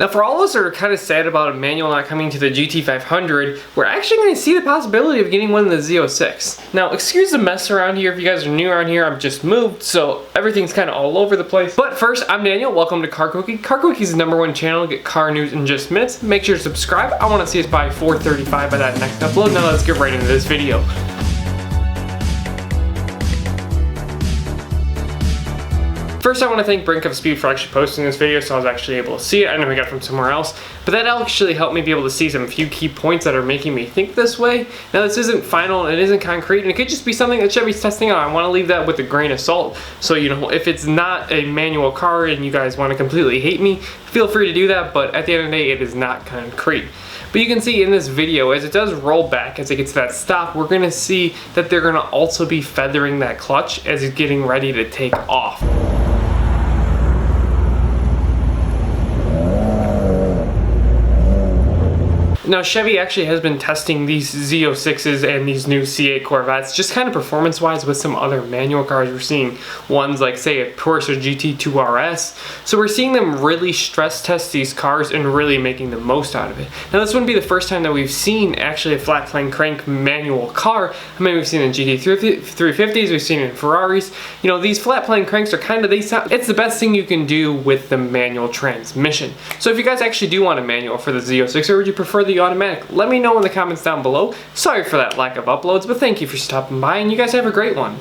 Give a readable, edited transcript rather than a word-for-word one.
Now for all of us that are kind of sad about a manual not coming to the GT500, we're actually going to see the possibility of getting one in the Z06. Now excuse the mess around here, if you guys are new around here, I've just moved, so everything's kind of all over the place. But first, I'm Daniel, welcome to Car Quickie. Car Quickie's the #1 channel to get car news in just minutes. Make sure to subscribe, I want to see us by 4:35 by that next upload. Now let's get right into this video. First, I want to thank Brink of Speed for actually posting this video so I was actually able to see it. I know we got it from somewhere else, but that actually helped me be able to see some few key points that are making me think this way. Now, this isn't final, it isn't concrete, and it could just be something that Chevy's testing out. I want to leave that with a grain of salt. So, you know, if it's not a manual car and you guys want to completely hate me, feel free to do that, but at the end of the day, it is not concrete. But you can see in this video, as it does roll back, as it gets to that stop, we're going to see that they're going to also be feathering that clutch as it's getting ready to take off. Now Chevy actually has been testing these Z06s and these new C8 Corvettes just kind of performance wise with some other manual cars. We're seeing ones like say a Porsche GT2 RS. So we're seeing them really stress test these cars and really making the most out of it. Now this wouldn't be the first time that we've seen actually a flat plane crank manual car. I mean, we've seen it in GT350s, we've seen it in Ferraris. You know, these flat plane cranks are kind of, it's the best thing you can do with the manual transmission. So if you guys actually do want a manual for the Z06, or would you prefer the automatic? Let me know in the comments down below. Sorry for that lack of uploads, but thank you for stopping by and you guys have a great one.